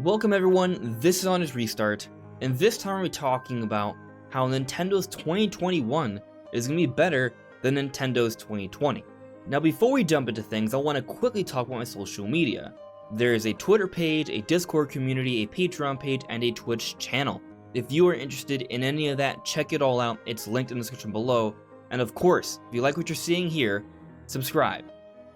Welcome everyone, this is Honest Restart, and this time we're talking about how Nintendo's 2021 is going to be better than Nintendo's 2020. Now before we jump into things, I want to quickly talk about my social media. There is a Twitter page, a Discord community, a Patreon page, and a Twitch channel. If you are interested in any of that, check it all out, it's linked in the description below, and of course, if you like what you're seeing here, subscribe.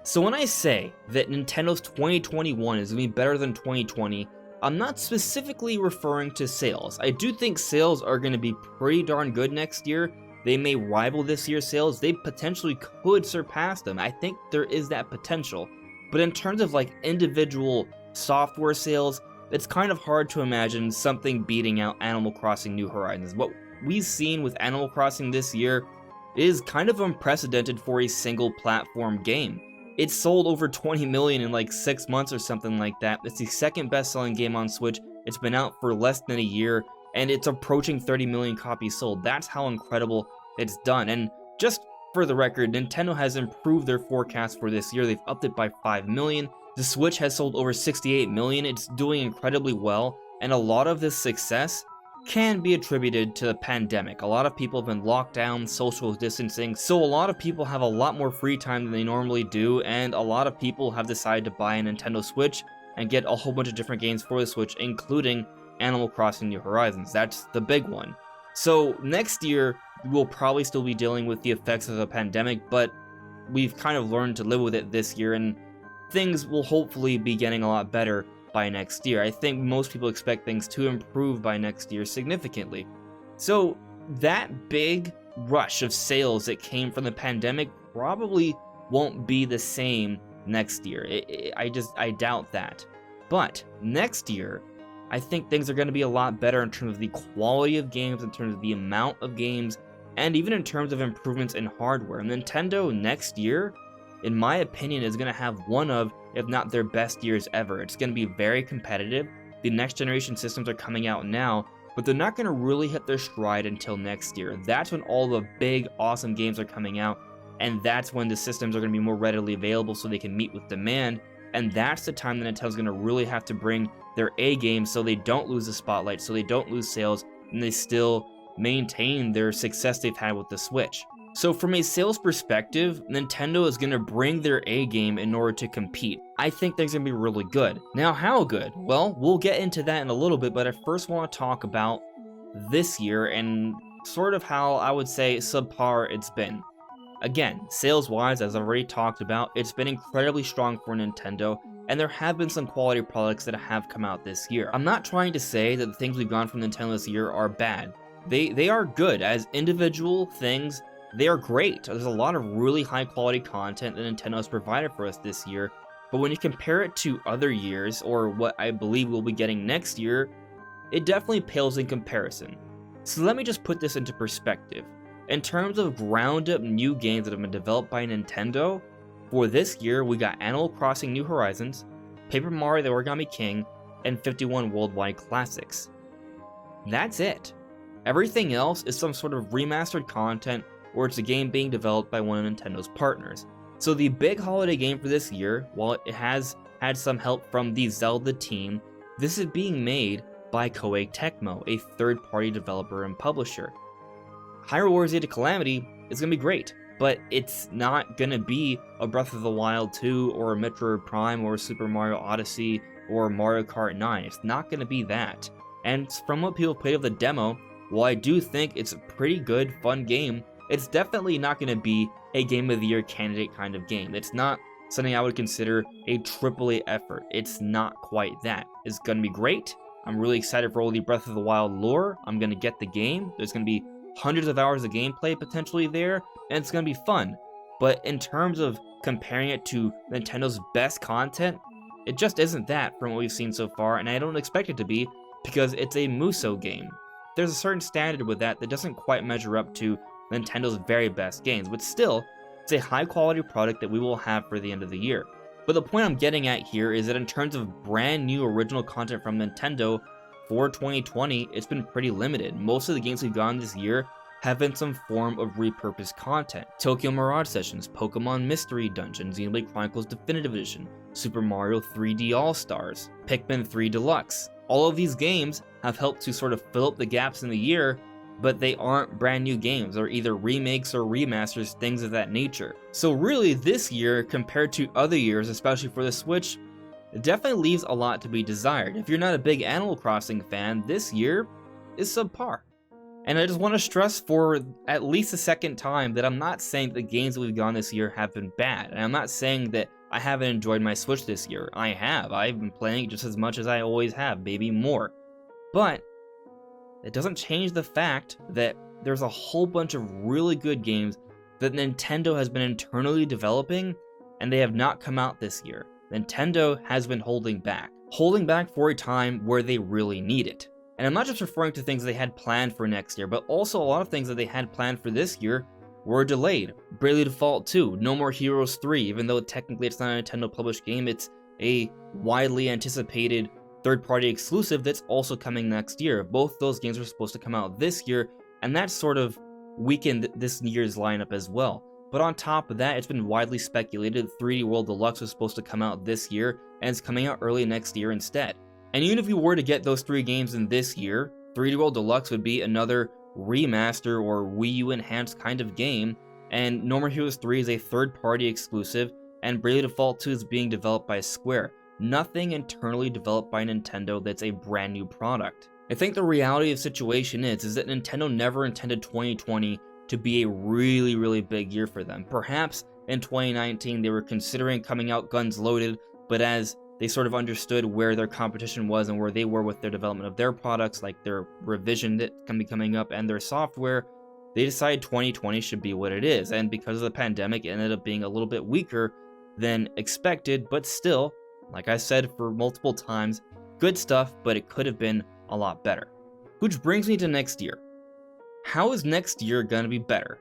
So when I say that Nintendo's 2021 is going to be better than 2020, I'm not specifically referring to sales. I do think sales are going to be pretty darn good next year. They may rival this year's sales. They potentially could surpass them. I think there is that potential. But in terms of like individual software sales, it's kind of hard to imagine something beating out Animal Crossing New Horizons. What we've seen with Animal Crossing this year is kind of unprecedented for a single platform game. It sold over 20 million in like 6 months or something like that. It's the second best-selling game on Switch. It's been out for less than a year, and it's approaching 30 million copies sold. That's how incredible it's done. And just for the record, Nintendo has improved their forecast for this year. They've upped it by 5 million. The Switch has sold over 68 million. It's doing incredibly well, and a lot of this success can be attributed to the pandemic. A lot of people have been locked down, social distancing, so a lot of people have a lot more free time than they normally do, and a lot of people have decided to buy a Nintendo Switch and get a whole bunch of different games for the Switch, including Animal Crossing New Horizons. That's the big one. So next year, we'll probably still be dealing with the effects of the pandemic, but we've kind of learned to live with it this year, and things will hopefully be getting a lot better by next year. I think most people expect things to improve by next year significantly. So that big rush of sales that came from the pandemic probably won't be the same next year. I doubt that. But next year, I think things are going to be a lot better in terms of the quality of games, in terms of the amount of games, and even in terms of improvements in hardware. Nintendo next year, in my opinion, is going to have one of, if not their best years ever. It's going to be very competitive. The next generation systems are coming out now, but they're not going to really hit their stride until next year. That's when all the big, awesome games are coming out, and that's when the systems are going to be more readily available so they can meet with demand, and that's the time that Nintendo's going to really have to bring their A game so they don't lose the spotlight, so they don't lose sales, and they still maintain their success they've had with the Switch. So from a sales perspective, Nintendo is going to bring their A game in order to compete. I think they're going to be really good. Now, how good? Well, we'll get into that in a little bit, but I first want to talk about this year and sort of how I would say subpar it's been. Again, sales-wise, as I've already talked about, it's been incredibly strong for Nintendo, and there have been some quality products that have come out this year. I'm not trying to say that the things we've gotten from Nintendo this year are bad. They are good as individual things. They are great. There's a lot of really high quality content that Nintendo has provided for us this year, but when you compare it to other years, or what I believe we'll be getting next year, it definitely pales in comparison. So let me just put this into perspective. In terms of ground up new games that have been developed by Nintendo, for this year we got Animal Crossing New Horizons, Paper Mario the Origami King, and 51 Worldwide Classics. That's it. Everything else is some sort of remastered content, or it's a game being developed by one of Nintendo's partners. So the big holiday game for this year, while it has had some help from the Zelda team, this is being made by Koei Tecmo, a third-party developer and publisher. Hyrule Warriors Age of Calamity is going to be great, but it's not going to be a Breath of the Wild 2 or a Metroid Prime or a Super Mario Odyssey or Mario Kart 9. It's not going to be that. And from what people played of the demo, while I do think it's a pretty good, fun game, it's definitely not going to be a Game of the Year candidate kind of game. It's not something I would consider a AAA effort. It's not quite that. It's going to be great. I'm really excited for all the Breath of the Wild lore. I'm going to get the game. There's going to be hundreds of hours of gameplay potentially there, and it's going to be fun. But in terms of comparing it to Nintendo's best content, it just isn't that from what we've seen so far, and I don't expect it to be because it's a Muso game. There's a certain standard with that doesn't quite measure up to Nintendo's very best games, but still, it's a high quality product that we will have for the end of the year. But the point I'm getting at here is that in terms of brand new original content from Nintendo for 2020, it's been pretty limited. Most of the games we've gotten this year have been some form of repurposed content. Tokyo Mirage Sessions, Pokemon Mystery Dungeon, Xenoblade Chronicles Definitive Edition, Super Mario 3D All-Stars, Pikmin 3 Deluxe. All of these games have helped to sort of fill up the gaps in the year, but they aren't brand new games. They're either remakes or remasters, things of that nature. So really, this year, compared to other years, especially for the Switch, it definitely leaves a lot to be desired. If you're not a big Animal Crossing fan, this year is subpar. And I just want to stress for at least a second time that I'm not saying that the games that we've gotten this year have been bad. And I'm not saying that I haven't enjoyed my Switch this year. I have. I've been playing it just as much as I always have, maybe more. But it doesn't change the fact that there's a whole bunch of really good games that Nintendo has been internally developing, and they have not come out this year. Nintendo has been holding back for a time where they really need it. And I'm not just referring to things they had planned for next year, but also a lot of things that they had planned for this year were delayed. Bravely Default 2, No More Heroes 3, even though technically it's not a Nintendo published game, it's a widely anticipated third-party exclusive that's also coming next year. Both those games are supposed to come out this year, and that sort of weakened this year's lineup as well. But on top of that, it's been widely speculated 3D World Deluxe was supposed to come out this year, and it's coming out early next year instead. And even if we were to get those 3 games in this year, 3D World Deluxe would be another remaster or Wii U enhanced kind of game, and No More Heroes 3 is a third-party exclusive, and Bravely Default 2 is being developed by Square. Nothing internally developed by Nintendo that's a brand new product. I think the reality of the situation is that Nintendo never intended 2020 to be a really, really big year for them. Perhaps in 2019 they were considering coming out guns loaded, but as they sort of understood where their competition was and where they were with their development of their products, like their revision that can be coming up and their software, they decided 2020 should be what it is. And because of the pandemic, it ended up being a little bit weaker than expected, but still, like I said for multiple times, good stuff, but it could have been a lot better. Which brings me to next year. How is next year going to be better?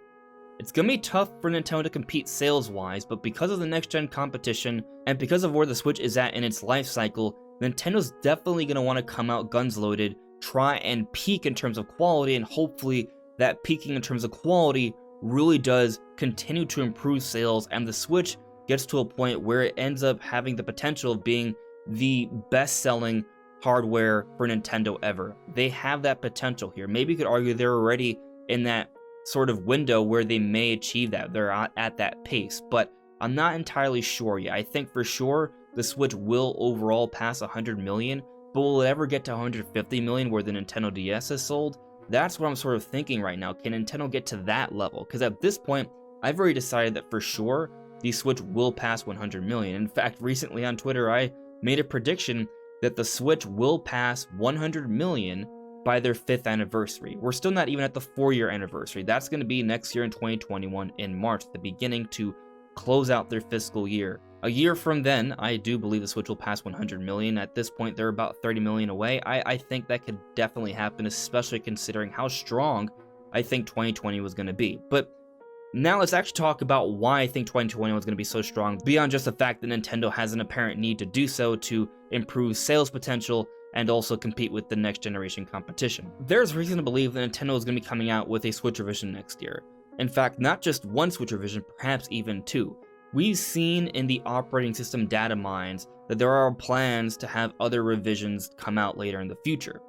It's going to be tough for Nintendo to compete sales-wise, but because of the next-gen competition, and because of where the Switch is at in its life cycle, Nintendo's definitely going to want to come out guns loaded, try and peak in terms of quality, and hopefully that peaking in terms of quality really does continue to improve sales, and the Switch gets to a point where it ends up having the potential of being the best-selling hardware for Nintendo ever. They have that potential here. Maybe you could argue they're already in that sort of window where they may achieve that. They're at that pace, but I'm not entirely sure yet. I think for sure the Switch will overall pass 100 million, but will it ever get to 150 million where the Nintendo DS is sold? That's what I'm sort of thinking right now. Can Nintendo get to that level? Because at this point, I've already decided that for sure the Switch will pass 100 million. In fact, recently on Twitter, I made a prediction that the Switch will pass 100 million by their 5th anniversary. We're still not even at the 4-year anniversary. That's going to be next year in 2021 in March, the beginning to close out their fiscal year. A year from then, I do believe the Switch will pass 100 million. At this point, they're about 30 million away. I think that could definitely happen, especially considering how strong I think 2020 was going to be. But now let's actually talk about why I think 2021 was going to be so strong, beyond just the fact that Nintendo has an apparent need to do so to improve sales potential and also compete with the next generation competition. There's reason to believe that Nintendo is going to be coming out with a Switch revision next year. In fact, not just one Switch revision, perhaps even 2. We've seen in the operating system data mines that there are plans to have other revisions come out later in the future.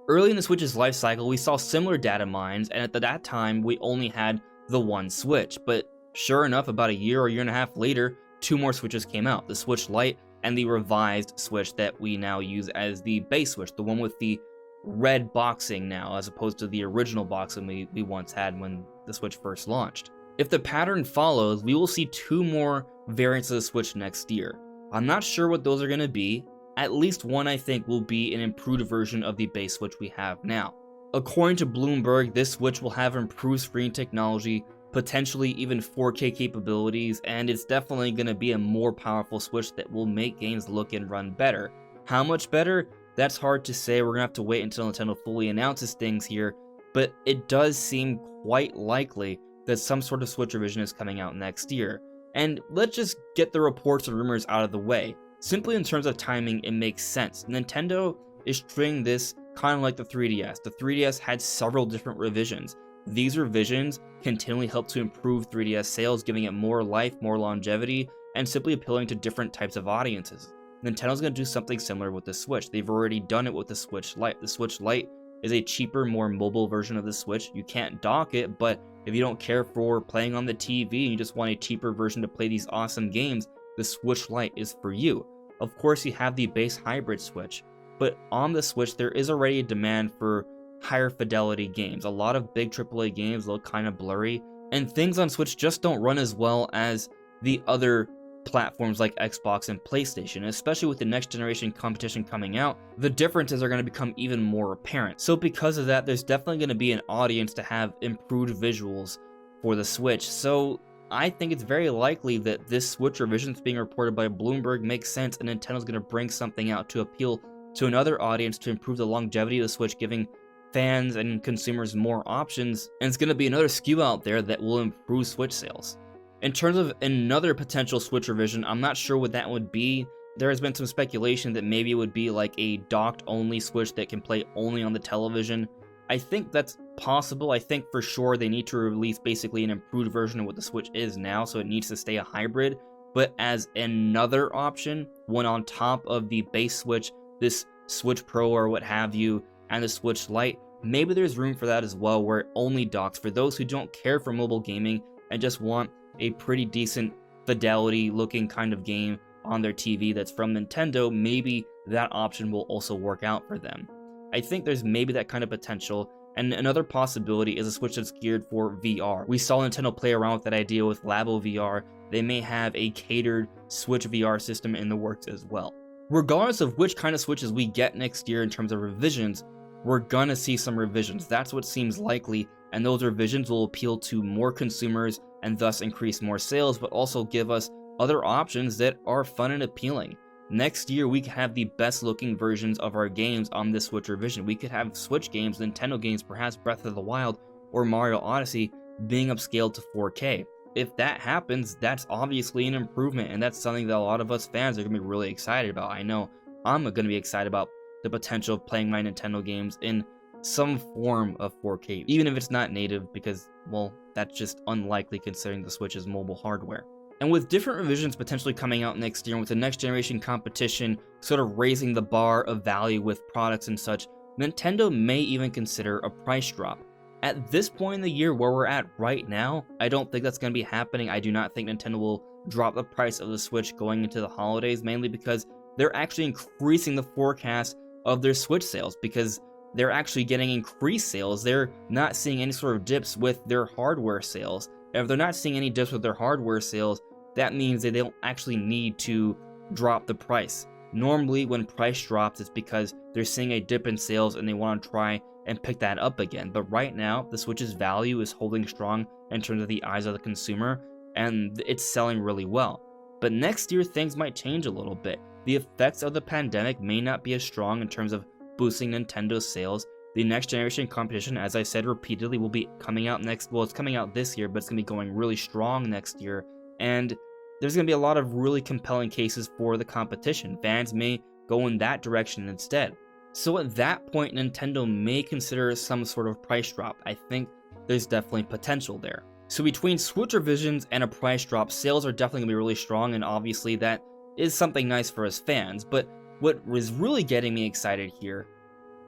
Early in the Switch's life cycle, we saw similar data mines, and at that time, we only had the one Switch. But sure enough, about a year or year and a half later, 2 more Switches came out, the Switch Lite and the revised Switch that we now use as the base Switch, the one with the red boxing now, as opposed to the original boxing we once had when the Switch first launched. If the pattern follows, we will see 2 more variants of the Switch next year. I'm not sure what those are going to be. At least one, I think, will be an improved version of the base Switch we have now. According to Bloomberg, this Switch will have improved screen technology, potentially even 4K capabilities, and it's definitely going to be a more powerful Switch that will make games look and run better. How much better? That's hard to say. We're going to have to wait until Nintendo fully announces things here, but it does seem quite likely that some sort of Switch revision is coming out next year. And let's just get the reports and rumors out of the way. Simply in terms of timing, it makes sense. Nintendo is treating this kind of like the 3DS. The 3DS had several different revisions. These revisions continually help to improve 3DS sales, giving it more life, more longevity, and simply appealing to different types of audiences. Nintendo's going to do something similar with the Switch. They've already done it with the Switch Lite. The Switch Lite is a cheaper, more mobile version of the Switch. You can't dock it, but if you don't care for playing on the TV and you just want a cheaper version to play these awesome games, the Switch Lite is for you. Of course, you have the base hybrid Switch, but on the Switch, there is already a demand for higher fidelity games. A lot of big AAA games look kind of blurry, and things on Switch just don't run as well as the other platforms like Xbox and PlayStation. Especially with the next generation competition coming out, the differences are going to become even more apparent. So because of that, there's definitely going to be an audience to have improved visuals for the Switch. So I think it's very likely that this Switch revision that's being reported by Bloomberg makes sense, and Nintendo's going to bring something out to appeal to another audience to improve the longevity of the Switch, giving fans and consumers more options, and it's going to be another SKU out there that will improve Switch sales. In terms of another potential Switch revision, I'm not sure what that would be. There has been some speculation that maybe it would be like a docked-only Switch that can play only on the television. I think that's possible. I think for sure they need to release basically an improved version of what the Switch is now, so it needs to stay a hybrid. But as another option, one on top of the base Switch, this Switch Pro or what have you, and the Switch Lite, maybe there's room for that as well, where it only docks for those who don't care for mobile gaming and just want a pretty decent fidelity looking kind of game on their TV that's from Nintendo. Maybe that option will also work out for them. I think there's maybe that kind of potential, and another possibility is a Switch that's geared for VR. We saw Nintendo play around with that idea with Labo VR. They may have a catered Switch VR system in the works as well. Regardless of which kind of Switches we get next year in terms of revisions, we're gonna see some revisions. That's what seems likely, and those revisions will appeal to more consumers and thus increase more sales, but also give us other options that are fun and appealing. Next year, we could have the best looking versions of our games on this Switch revision. We could have Switch games, Nintendo games, perhaps Breath of the Wild or Mario Odyssey being upscaled to 4K. If that happens, that's obviously an improvement, and that's something that a lot of us fans are going to be really excited about. I know I'm going to be excited about the potential of playing my Nintendo games in some form of 4K, even if it's not native, because, well, that's just unlikely considering the Switch's mobile hardware. And with different revisions potentially coming out next year, and with the next generation competition sort of raising the bar of value with products and such, Nintendo may even consider a price drop. At this point in the year where we're at right now, I don't think that's going to be happening. I do not think Nintendo will drop the price of the Switch going into the holidays, mainly because they're actually increasing the forecast of their Switch sales, because they're actually getting increased sales. They're not seeing any sort of dips with their hardware sales. If they're not seeing any dips with their hardware sales, that means that they don't actually need to drop the price. Normally, when price drops, it's because they're seeing a dip in sales and they want to try and pick that up again. But right now, the Switch's value is holding strong in terms of the eyes of the consumer, and it's selling really well. But next year, things might change a little bit. The effects of the pandemic may not be as strong in terms of boosting Nintendo's sales. The next generation competition, as I said repeatedly, will be coming out next. Well, it's coming out this year, but it's going to be going really strong next year. And there's going to be a lot of really compelling cases for the competition. Fans may go in that direction instead. So at that point, Nintendo may consider some sort of price drop. I think there's definitely potential there. So between Switch revisions and a price drop, sales are definitely going to be really strong, and obviously that is something nice for us fans. But what was really getting me excited here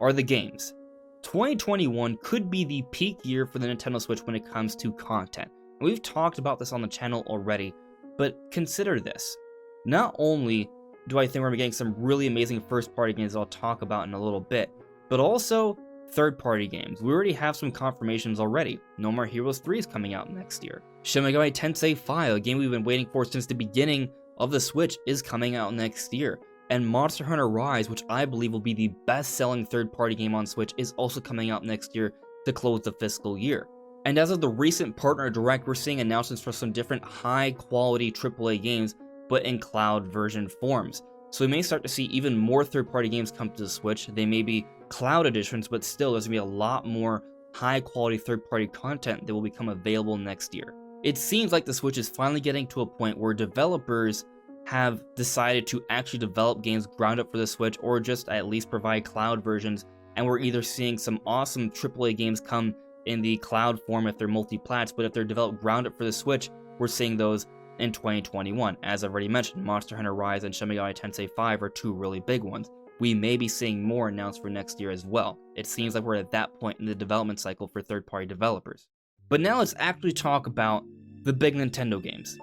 are the games. 2021 could be the peak year for the Nintendo Switch when it comes to content. And we've talked about this on the channel already, but consider this. Not only do I think we're getting some really amazing first-party games I'll talk about in a little bit, but also third-party games. We already have some confirmations already. No More Heroes 3 is coming out next year. Shin Megami Tensei 5, a game we've been waiting for since the beginning of the Switch, is coming out next year. And Monster Hunter Rise, which I believe will be the best-selling third-party game on Switch, is also coming out next year to close the fiscal year. And as of the recent Partner Direct, we're seeing announcements for some different high-quality AAA games, but in cloud version forms. So we may start to see even more third-party games come to the Switch. They may be cloud editions, but still there's going to be a lot more high-quality third-party content that will become available next year. It seems like the Switch is finally getting to a point where developers have decided to actually develop games ground up for the Switch, or just at least provide cloud versions, and we're either seeing some awesome AAA games come in the cloud form if they're multi-plats, but if they're developed ground up for the Switch, we're seeing those in 2021. As I've already mentioned, Monster Hunter Rise and Shin Megami Tensei 5 are two really big ones. We may be seeing more announced for next year as well. It seems like we're at that point in the development cycle for third-party developers. But now let's actually talk about the big Nintendo games.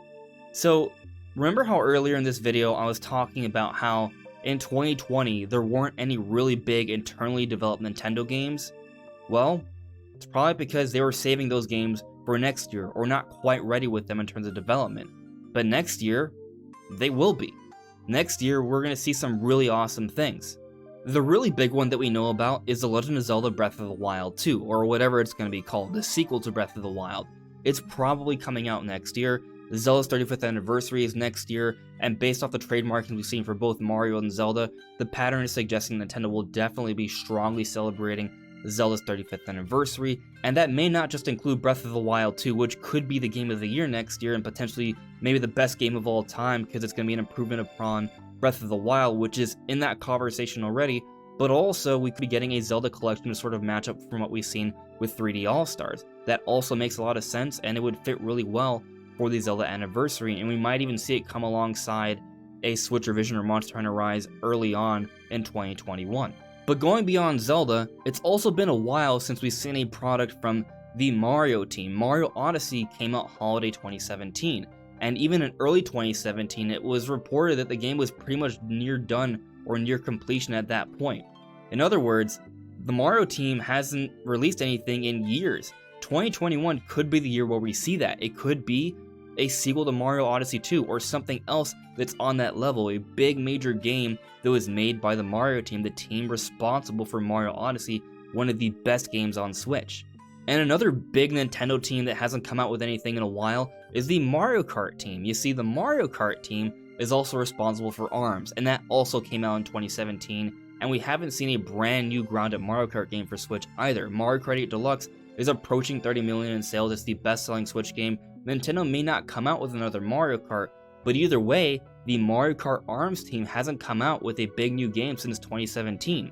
So, remember how earlier in this video I was talking about how in 2020 there weren't any really big internally developed Nintendo games? Well, it's probably because they were saving those games for next year, or not quite ready with them in terms of development. But next year, they will be. Next year, we're going to see some really awesome things. The really big one that we know about is The Legend of Zelda Breath of the Wild 2, or whatever it's going to be called, the sequel to Breath of the Wild. It's probably coming out next year. Zelda's 35th anniversary is next year, and based off the trade markings we've seen for both Mario and Zelda, the pattern is suggesting Nintendo will definitely be strongly celebrating Zelda's 35th anniversary, and that may not just include Breath of the Wild 2, which could be the game of the year next year, and potentially maybe the best game of all time, because it's going to be an improvement upon Breath of the Wild, which is in that conversation already, but also we could be getting a Zelda collection to sort of match up from what we've seen with 3D All-Stars. That also makes a lot of sense, and it would fit really well for the Zelda anniversary, and we might even see it come alongside a Switch revision or Monster Hunter Rise early on in 2021. But going beyond Zelda, it's also been a while since we've seen a product from the Mario team. Mario Odyssey came out holiday 2017, and even in early 2017 it was reported that the game was pretty much near done or near completion at that point. In other words, the Mario team hasn't released anything in years. 2021 could be the year where we see that. It could be a sequel to Mario Odyssey 2 or something else that's on that level, a big major game that was made by the Mario team, the team responsible for Mario Odyssey, one of the best games on Switch. And another big Nintendo team that hasn't come out with anything in a while is the Mario Kart team. You see, the Mario Kart team is also responsible for ARMS, and that also came out in 2017, and we haven't seen a brand new ground-up Mario Kart game for Switch either. Mario Kart 8 Deluxe is approaching 30 million in sales. It's the best-selling Switch game. Nintendo may not come out with another Mario Kart, but either way, the Mario Kart ARMS team hasn't come out with a big new game since 2017.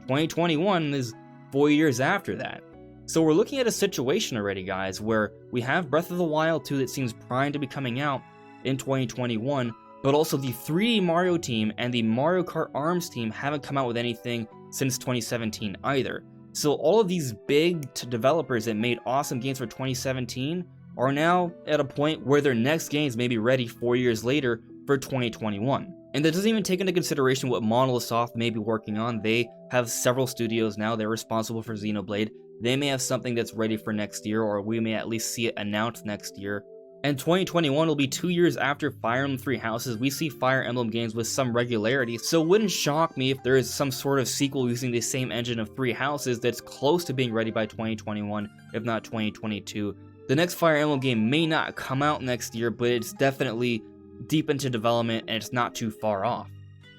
2021 is 4 years after that. So we're looking at a situation already, guys, where we have Breath of the Wild 2 that seems primed to be coming out in 2021, but also the 3D Mario team and the Mario Kart ARMS team haven't come out with anything since 2017 either. So all of these big developers that made awesome games for 2017 are now at a point where their next games may be ready 4 years later for 2021. And that doesn't even take into consideration what Monolith Soft may be working on. They have several studios now. They're responsible for Xenoblade. They may have something that's ready for next year, or we may at least see it announced next year. And 2021 will be 2 years after Fire Emblem Three Houses. We see Fire Emblem games with some regularity, so it wouldn't shock me if there is some sort of sequel using the same engine of Three Houses that's close to being ready by 2021, if not 2022. The next Fire Emblem game may not come out next year, but it's definitely deep into development and it's not too far off.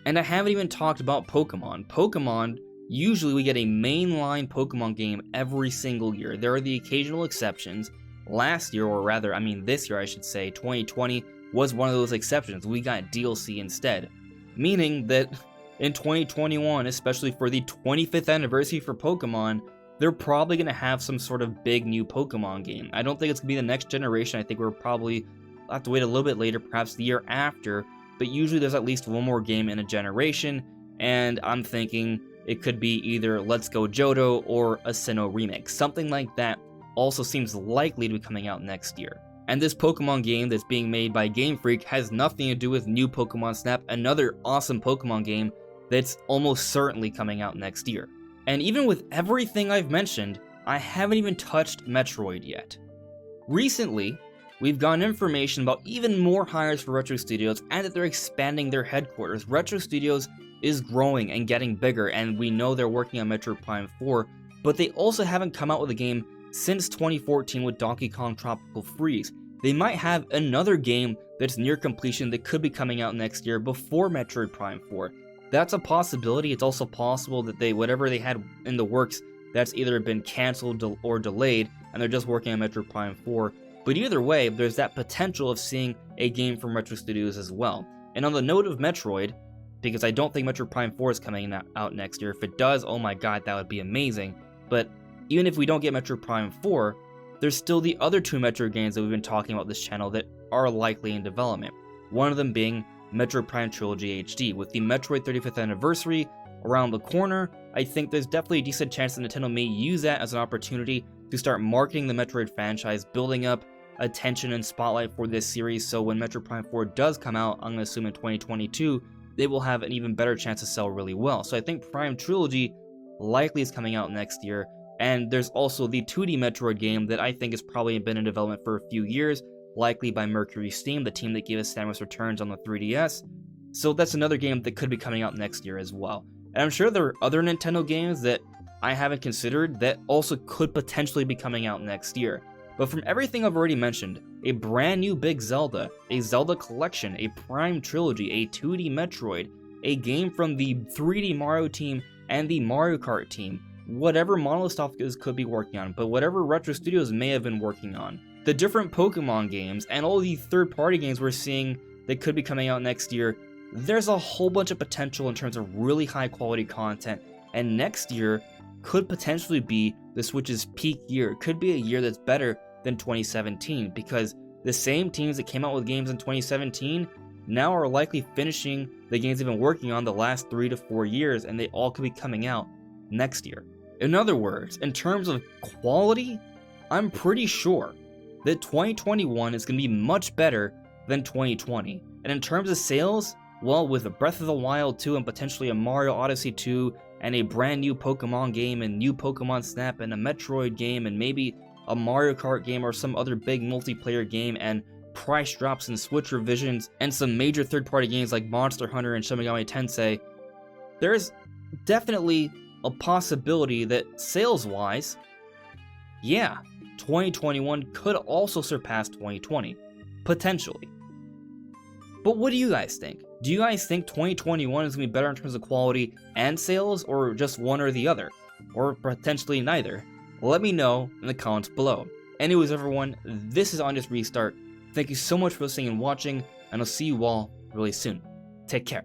And I haven't even talked about Pokémon. Pokémon, usually we get a mainline Pokémon game every single year. There are the occasional exceptions. Last year, or rather, I mean this year I should say, 2020 was one of those exceptions. We got DLC instead. Meaning that in 2021, especially for the 25th anniversary for Pokémon, they're probably going to have some sort of big new Pokemon game. I don't think it's going to be the next generation. I think we're probably have to wait a little bit later, perhaps the year after, but usually there's at least one more game in a generation, and I'm thinking it could be either Let's Go Johto or a Sinnoh remake. Something like that also seems likely to be coming out next year. And this Pokemon game that's being made by Game Freak has nothing to do with new Pokemon Snap, another awesome Pokemon game that's almost certainly coming out next year. And even with everything I've mentioned, I haven't even touched Metroid yet. Recently, we've gotten information about even more hires for Retro Studios and that they're expanding their headquarters. Retro Studios is growing and getting bigger, and we know they're working on Metroid Prime 4, but they also haven't come out with a game since 2014 with Donkey Kong Tropical Freeze. They might have another game that's near completion that could be coming out next year before Metroid Prime 4. That's a possibility. It's also possible that whatever they had in the works, that's either been canceled or delayed, and they're just working on Metroid Prime 4. But either way, there's that potential of seeing a game from Retro Studios as well. And on the note of Metroid, because I don't think Metroid Prime 4 is coming out next year. If it does, oh my god, that would be amazing. But even if we don't get Metroid Prime 4, there's still the other 2 Metroid games that we've been talking about this channel that are likely in development. One of them being Metroid Prime Trilogy HD. With the Metroid 35th anniversary around the corner, I think there's definitely a decent chance that Nintendo may use that as an opportunity to start marketing the Metroid franchise, building up attention and spotlight for this series, so when Metroid Prime 4 does come out, I'm going to assume in 2022, they will have an even better chance to sell really well. So I think Prime Trilogy likely is coming out next year, and there's also the 2D Metroid game that I think has probably been in development for a few years, likely by Mercury Steam, the team that gave us Samus Returns on the 3DS. So that's another game that could be coming out next year as well. And I'm sure there are other Nintendo games that I haven't considered that also could potentially be coming out next year. But from everything I've already mentioned, a brand new big Zelda, a Zelda collection, a Prime Trilogy, a 2D Metroid, a game from the 3D Mario team and the Mario Kart team, whatever Monolith Studios could be working on, but whatever Retro Studios may have been working on, the different Pokemon games, and all the third-party games we're seeing that could be coming out next year, there's a whole bunch of potential in terms of really high-quality content, and next year could potentially be the Switch's peak year. It could be a year that's better than 2017, because the same teams that came out with games in 2017 now are likely finishing the games they've been working on the last 3 to 4 years, and they all could be coming out next year. In other words, in terms of quality, I'm pretty sure that 2021 is going to be much better than 2020. And in terms of sales, well, with a Breath of the Wild 2 and potentially a Mario Odyssey 2 and a brand new Pokemon game and new Pokemon Snap and a Metroid game and maybe a Mario Kart game or some other big multiplayer game and price drops and Switch revisions and some major third-party games like Monster Hunter and Shin Megami Tensei, there's definitely a possibility that sales-wise, yeah, 2021 could also surpass 2020, potentially. But what do you guys think? Do you guys think 2021 is going to be better in terms of quality and sales, or just one or the other? Or potentially neither? Let me know in the comments below. Anyways, everyone, this is On Just Restart. Thank you so much for listening and watching, and I'll see you all really soon. Take care.